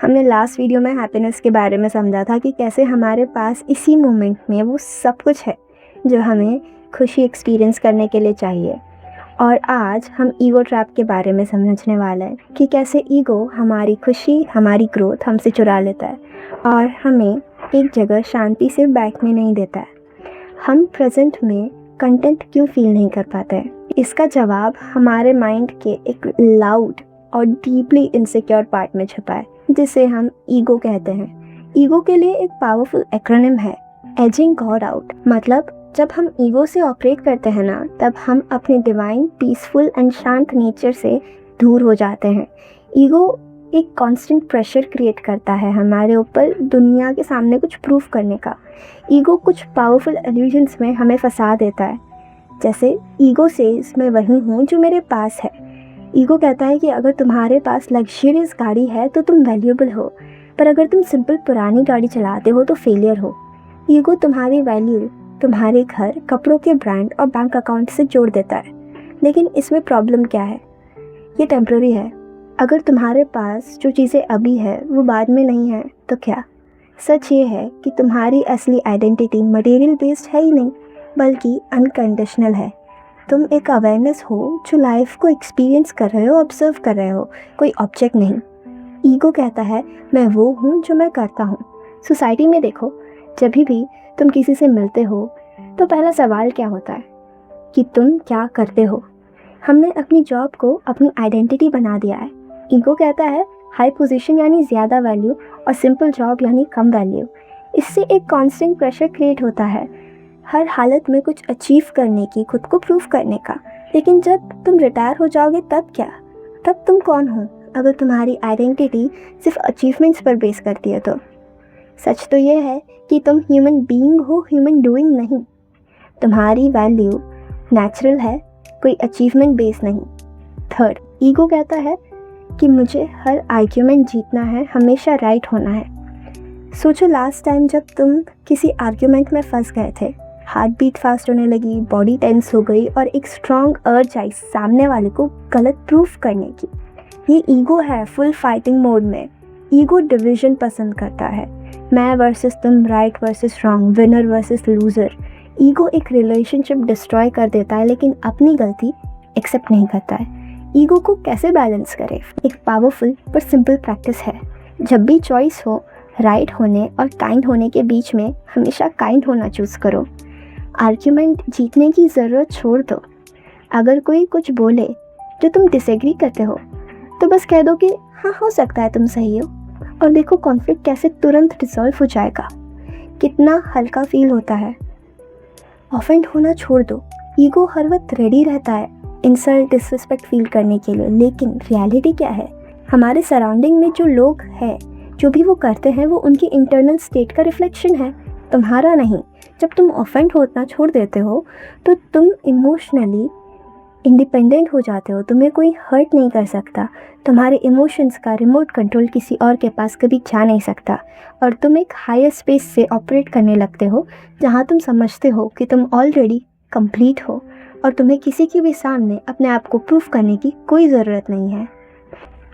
हमने last video में happiness के बारे में समझा था कि कैसे हमारे पास इसी मोमेंट में वो सब कुछ है जो हमें खुशी एक्सपीरियंस करने के लिए चाहिए। और आज हम ईगो ट्रैप के बारे में समझने वाले हैं कि कैसे ईगो हमारी खुशी, हमारी ग्रोथ हमसे चुरा लेता है और हमें एक जगह शांति से बैठने नहीं देता है। हम प्रेजेंट में कंटेंट क्यों फील नहीं कर पाते हैं? इसका जवाब हमारे माइंड के एक लाउड और डीपली इनसिक्योर पार्ट में छुपा है, जिसे हम ईगो कहते हैं। ईगो के लिए एक पावरफुल एक्रोनिम है, एजिंग गॉड आउट। मतलब जब हम ईगो से ऑपरेट करते हैं ना, तब हम अपने डिवाइन, पीसफुल एंड शांत नेचर से दूर हो जाते हैं। ईगो एक कांस्टेंट प्रेशर क्रिएट करता है हमारे ऊपर दुनिया के सामने कुछ प्रूव करने का। ईगो कुछ पावरफुल इल्यूजन्स में हमें फंसा देता है, जैसे ईगो सेज मैं वही हूँ जो मेरे पास है। ईगो कहता है कि अगर तुम्हारे पास लग्जरियस गाड़ी है तो तुम वैल्यूएबल हो, पर अगर तुम सिंपल पुरानी गाड़ी चलाते हो तो फेलियर हो। ईगो तुम्हारी वैल्यू तुम्हारे घर, कपड़ों के ब्रांड और बैंक अकाउंट से जोड़ देता है। लेकिन इसमें प्रॉब्लम क्या है? ये टेम्प्रेरी है। अगर तुम्हारे पास जो चीज़ें अभी है वो बाद में नहीं है तो क्या? सच ये है कि तुम्हारी असली आइडेंटिटी मटेरियल बेस्ड है ही नहीं, बल्कि अनकंडीशनल है। तुम एक अवेयरनेस हो जो लाइफ को एक्सपीरियंस कर रहे हो, ऑब्जर्व कर रहे हो, कोई ऑब्जेक्ट नहीं। ईगो कहता है मैं वो हूँ जो मैं करता हूँ। सोसाइटी में देखो, जब भी तुम किसी से मिलते हो तो पहला सवाल क्या होता है कि तुम क्या करते हो। हमने अपनी जॉब को अपनी आइडेंटिटी बना दिया है। ईगो कहता है हाई पोजीशन यानी ज़्यादा वैल्यू और सिंपल जॉब यानी कम वैल्यू। इससे एक कांस्टेंट प्रेशर क्रिएट होता है हर हालत में कुछ अचीव करने की, खुद को प्रूव करने का। लेकिन जब तुम रिटायर हो जाओगे तब क्या? तब तुम कौन हो अगर तुम्हारी आइडेंटिटी सिर्फ अचीवमेंट्स पर बेस करती है तो? सच तो ये है कि तुम ह्यूमन बीइंग हो, ह्यूमन डूइंग नहीं। तुम्हारी वैल्यू नेचुरल है, कोई अचीवमेंट बेस नहीं। थर्ड, ईगो कहता है कि मुझे हर आर्ग्यूमेंट जीतना है, हमेशा राइट होना है। सोचो लास्ट टाइम जब तुम किसी आर्ग्यूमेंट में फंस गए थे, हार्ट बीट फास्ट होने लगी, बॉडी टेंस हो गई और एक स्ट्रॉन्ग अर्ज आई सामने वाले को गलत प्रूफ करने की। ये ईगो है फुल फाइटिंग मोड में। ईगो डिवीजन पसंद करता है, मैं वर्सेस तुम, right versus wrong, winner versus loser. Ego एक रिलेशनशिप डिस्ट्रॉय कर देता है, लेकिन अपनी गलती एक्सेप्ट नहीं करता है। ईगो को कैसे बैलेंस करें? एक पावरफुल पर सिंपल प्रैक्टिस है। जब भी चॉइस हो राइट होने और काइंड होने के बीच में, हमेशा काइंड होना चूज़ करो। आर्ग्यूमेंट जीतने की ज़रूरत छोड़ दो। अगर कोई कुछ बोले जो तुम डिसएग्री करते हो तो बस कह दो कि हाँ, हो सकता है तुम सही हो, और देखो कॉन्फ्लिक्ट कैसे तुरंत रिजॉल्व हो जाएगा। कितना हल्का फील होता है। ऑफेंड होना छोड़ दो। ईगो हर वक्त रेडी रहता है इंसल्ट, डिसरिस्पेक्ट फील करने के लिए, लेकिन रियलिटी क्या है? हमारे सराउंडिंग में जो लोग हैं, जो भी वो करते हैं, वो उनकी इंटरनल स्टेट का रिफ्लेक्शन है, तुम्हारा नहीं। जब तुम ऑफेंड होना छोड़ देते हो तो तुम इमोशनली इंडिपेंडेंट हो जाते हो। तुम्हें कोई हर्ट नहीं कर सकता। तुम्हारे इमोशंस का रिमोट कंट्रोल किसी और के पास कभी जा नहीं सकता, और तुम एक हायर स्पेस से ऑपरेट करने लगते हो जहाँ तुम समझते हो कि तुम ऑलरेडी कंप्लीट हो और तुम्हें किसी के भी सामने अपने आप को प्रूफ करने की कोई ज़रूरत नहीं है।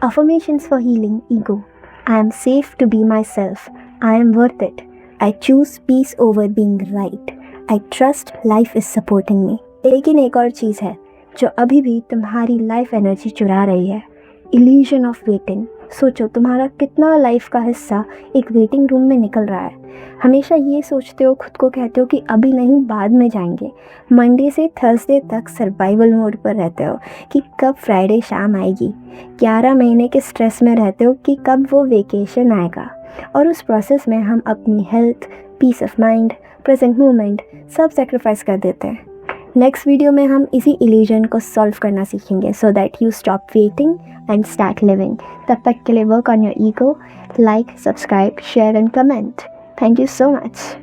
Affirmations for healing ego. I am safe to be myself. I am worth it. I choose peace over being right. I trust life is supporting me. लेकिन एक और चीज़ है जो अभी भी तुम्हारी लाइफ एनर्जी चुरा रही है, इल्यूजन ऑफ वेटिंग। सोचो तुम्हारा कितना लाइफ का हिस्सा एक वेटिंग रूम में निकल रहा है। हमेशा ये सोचते हो, खुद को कहते हो कि अभी नहीं, बाद में जाएंगे। मंडे से थर्सडे तक सर्वाइवल मोड पर रहते हो कि कब फ्राइडे शाम आएगी। 11 महीने के स्ट्रेस में रहते हो कि कब वो वेकेशन आएगा, और उस प्रोसेस में हम अपनी health, peace of mind, present moment सब सेक्रीफाइस कर देते हैं। नेक्स्ट वीडियो में हम इसी इल्यूजन को सॉल्व करना सीखेंगे, so that you stop waiting and start living. तब तक के लिए work on your ego, like, subscribe, share and comment. Thank you so much.